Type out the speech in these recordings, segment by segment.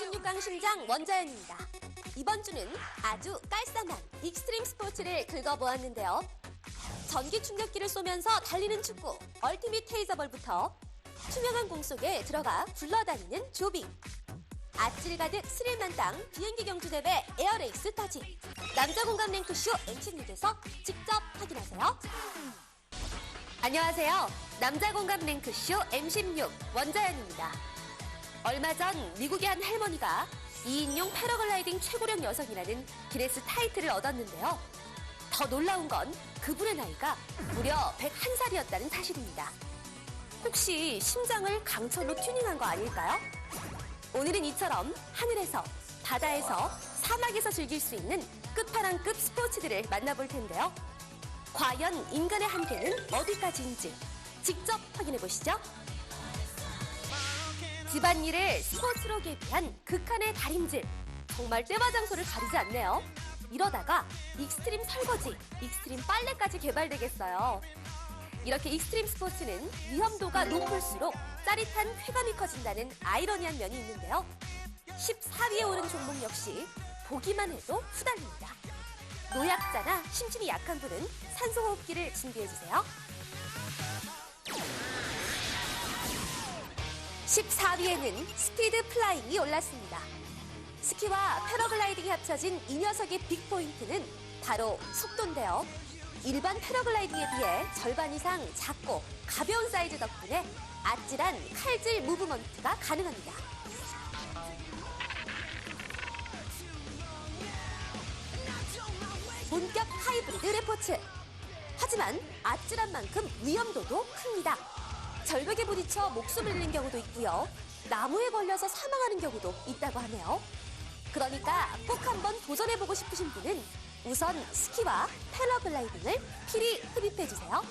26강 심장 원자연입니다. 이번 주는 아주 깔쌈한 익스트림 스포츠를 긁어보았는데요. 전기 충격기를 쏘면서 달리는 축구, 얼티밋 테이저볼부터 투명한 공 속에 들어가 굴러다니는 조빙, 아찔 가득 스릴 만땅 비행기 경주대회 에어레이스까지 남자 공감 랭크쇼 MC6에서 직접 확인하세요. 안녕하세요. 남자 공감 랭크쇼 MC6 원자연입니다. 얼마 전 미국의 한 할머니가 2인용 패러글라이딩 최고령 여성이라는 기네스 타이틀을 얻었는데요. 더 놀라운 건 그분의 나이가 무려 101살이었다는 사실입니다. 혹시 심장을 강철로 튜닝한 거 아닐까요? 오늘은 이처럼 하늘에서, 바다에서, 사막에서 즐길 수 있는 끝판왕급 스포츠들을 만나볼 텐데요. 과연 인간의 한계는 어디까지인지 직접 확인해 보시죠. 집안일을 스포츠로 개비한 극한의 달인질. 정말 때와 장소를 가리지 않네요. 이러다가 익스트림 설거지, 익스트림 빨래까지 개발되겠어요. 이렇게 익스트림 스포츠는 위험도가 높을수록 짜릿한 쾌감이 커진다는 아이러니한 면이 있는데요. 14위에 오른 종목 역시 보기만 해도 후달립니다. 노약자나 심신이 약한 분은 산소호흡기를 준비해주세요. 14위에는 스피드 플라잉이 올랐습니다. 스키와 패러글라이딩이 합쳐진 이 녀석의 빅포인트는 바로 속도인데요. 일반 패러글라이딩에 비해 절반 이상 작고 가벼운 사이즈 덕분에 아찔한 칼질 무브먼트가 가능합니다. 본격 하이브리드 레포츠. 하지만 아찔한 만큼 위험도도 큽니다. 절벽에 부딪혀 목숨을 잃는 경우도 있고요. 나무에 걸려서 사망하는 경우도 있다고 하네요. 그러니까 꼭 한번 도전해보고 싶으신 분은 우선 스키와 패러글라이딩을 필히 흡입해주세요.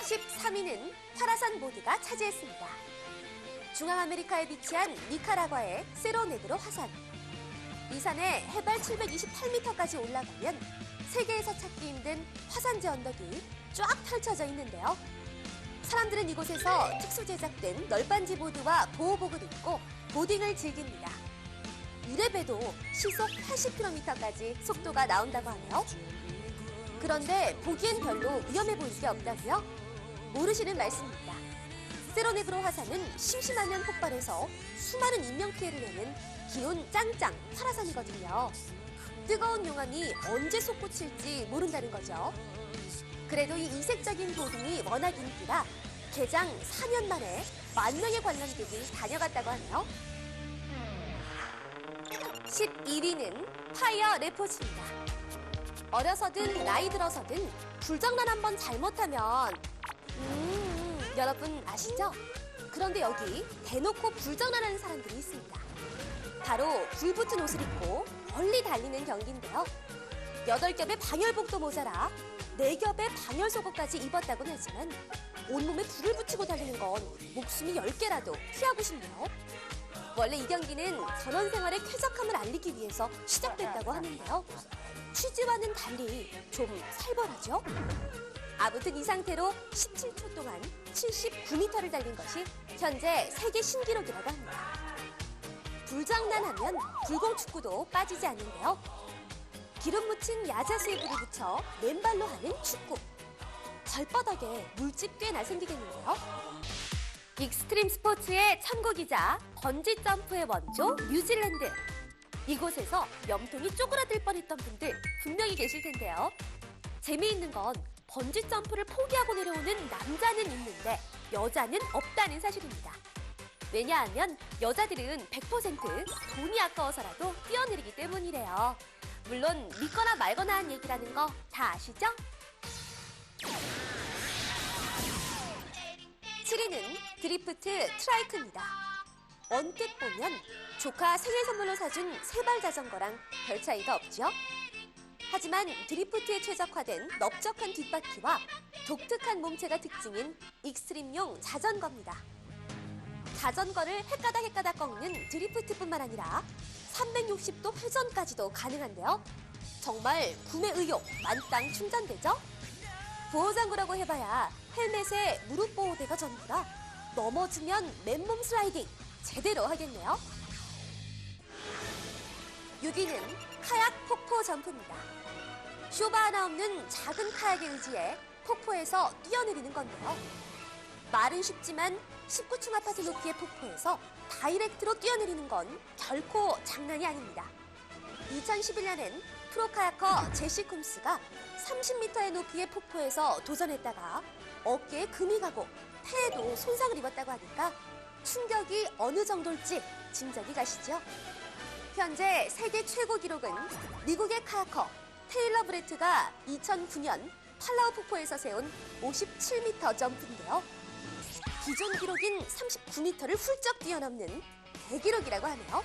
13위는 화라산 보드가 차지했습니다. 중앙아메리카에 위치한 니카라과의 세로네그로 화산. 이 산에 해발 728m까지 올라가면 세계에서 찾기 힘든 화산재 언덕이 쫙 펼쳐져 있는데요. 사람들은 이곳에서 특수 제작된 널빤지 보드와 보호복을 입고 보딩을 즐깁니다. 이래봬도 시속 80km까지 속도가 나온다고 하네요. 그런데 보기엔 별로 위험해 보일 게 없다고요? 모르시는 말씀입니다. 세로네그로 화산은 심심하면 폭발해서 수많은 인명피해를 내는 기온 짱짱 화라산이거든요. 뜨거운 용암이 언제 솟구칠지 모른다는 거죠. 그래도 이 이색적인 보딩이 워낙 인기라 개장 4년 만에 10,000명의 관람객이 다녀갔다고 하네요. 12위는 파이어 레포츠입니다. 어려서든 나이 들어서든 불장난 한번 잘못하면 여러분 아시죠? 그런데 여기 대놓고 불장난하는 사람들이 있습니다. 바로 불붙은 옷을 입고 멀리 달리는 경기인데요. 8겹의 방열복도 모자라 4겹의 방열 속옷까지 입었다고는 하지만 온몸에 불을 붙이고 달리는 건 목숨이 10개라도 피하고 싶네요. 원래 이 경기는 전원 생활의 쾌적함을 알리기 위해서 시작됐다고 하는데요. 취지와는 달리 좀 살벌하죠? 아무튼 이 상태로 17초 동안 79m를 달린 것이 현재 세계 신기록이라고 합니다. 불장난하면 불공축구도 빠지지 않는데요. 기름 묻힌 야자수에 불을 붙여 맨발로 하는 축구. 발바닥에 물집 꽤나 생기겠는데요. 익스트림 스포츠의 천국이자 번지 점프의 원조 뉴질랜드. 이곳에서 염통이 쪼그라들 뻔했던 분들 분명히 계실 텐데요. 재미있는 건 번지 점프를 포기하고 내려오는 남자는 있는데 여자는 없다는 사실입니다. 왜냐하면 여자들은 100% 돈이 아까워서라도 뛰어내리기 때문이래요. 물론 믿거나 말거나 한 얘기라는 거 다 아시죠? 7위는 드리프트 트라이크입니다. 언뜻 보면 조카 생일 선물로 사준 세발 자전거랑 별 차이가 없죠? 하지만 드리프트에 최적화된 넓적한 뒷바퀴와 독특한 몸체가 특징인 익스트림용 자전거입니다. 자전거를 헷가닥 꺾는 드리프트뿐만 아니라 360도 회전까지도 가능한데요. 정말 구매 의욕 만땅 충전되죠? 보호장구라고 해봐야 헬멧에 무릎 보호대가 전부라 넘어지면 맨몸 슬라이딩, 제대로 하겠네요. 6위는 카약 폭포 점프입니다. 쇼바 하나 없는 작은 카약에 의지해 폭포에서 뛰어내리는 건데요. 말은 쉽지만 19층 아파트 높이의 폭포에서 다이렉트로 뛰어내리는 건 결코 장난이 아닙니다. 2011년엔 프로카야커 제시 쿰스가 30m의 높이의 폭포에서 도전했다가 어깨에 금이 가고 폐에도 손상을 입었다고 하니까 충격이 어느 정도일지 짐작이 가시죠? 현재 세계 최고 기록은 미국의 카야커 테일러 브레트가 2009년 팔라우 폭포에서 세운 57m 점프인데요. 기존 기록인 39m를 훌쩍 뛰어넘는 대기록이라고 하네요.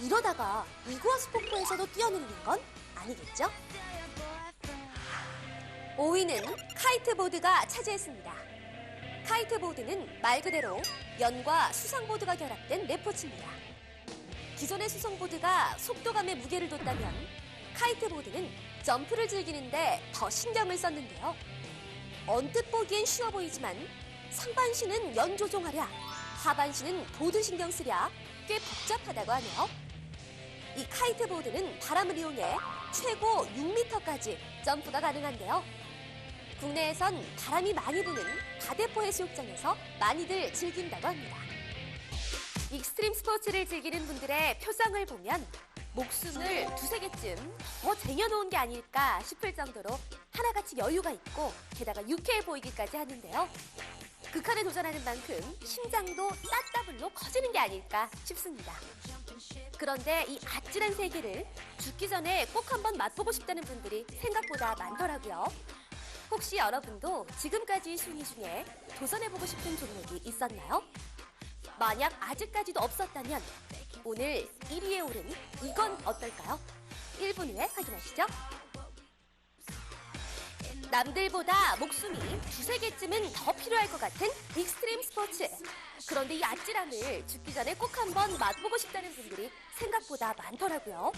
이러다가 이구아수 폭포에서도 뛰어내리는 건 아니겠죠? 5위는 카이트보드가 차지했습니다. 카이트보드는 말 그대로 연과 수상보드가 결합된 레포츠입니다. 기존의 수상보드가 속도감에 무게를 뒀다면 카이트보드는 점프를 즐기는데 더 신경을 썼는데요. 언뜻 보기엔 쉬워 보이지만 상반신은 연 조종하랴, 하반신은 보드 신경 쓰랴 꽤 복잡하다고 하네요. 이 카이트보드는 바람을 이용해 최고 6m까지 점프가 가능한데요. 국내에선 바람이 많이 부는 가대포 해수욕장에서 많이들 즐긴다고 합니다. 익스트림 스포츠를 즐기는 분들의 표정을 보면 목숨을 두세 개쯤 더 쟁여놓은 게 아닐까 싶을 정도로 하나같이 여유가 있고 게다가 유쾌해 보이기까지 하는데요. 극한에 도전하는 만큼 심장도 따따블로 커지는 게 아닐까 싶습니다. 그런데 이 아찔한 세계를 죽기 전에 꼭 한번 맛보고 싶다는 분들이 생각보다 많더라고요. 혹시 여러분도 지금까지 순위 중에 도전해보고 싶은 종목이 있었나요? 만약 아직까지도 없었다면 오늘 1위에 오른 이건 어떨까요? 1분 후에 확인하시죠. 남들보다 목숨이 두세 개쯤은 더 필요할 것 같은 익스트림 스포츠. 그런데 이 아찔함을 죽기 전에 꼭 한번 맛보고 싶다는 분들이 생각보다 많더라고요.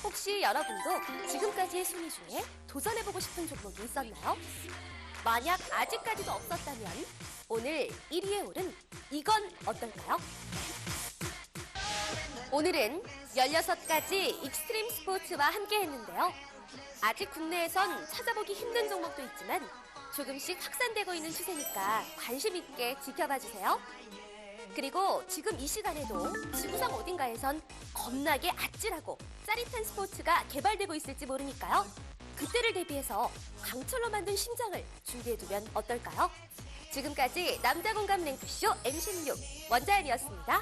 혹시 여러분도 지금까지의 순위 중에 도전해보고 싶은 종목이 있었나요? 만약 아직까지도 없었다면 오늘 1위에 오른 이건 어떨까요? 오늘은 16가지 익스트림 스포츠와 함께 했는데요. 아직 국내에선 찾아보기 힘든 종목도 있지만 조금씩 확산되고 있는 추세니까 관심 있게 지켜봐 주세요. 그리고 지금 이 시간에도 지구상 어딘가에선 겁나게 아찔하고 짜릿한 스포츠가 개발되고 있을지 모르니까요. 그때를 대비해서 강철로 만든 심장을 준비해두면 어떨까요? 지금까지 남자공감 랭크쇼 MC16 원자연이었습니다.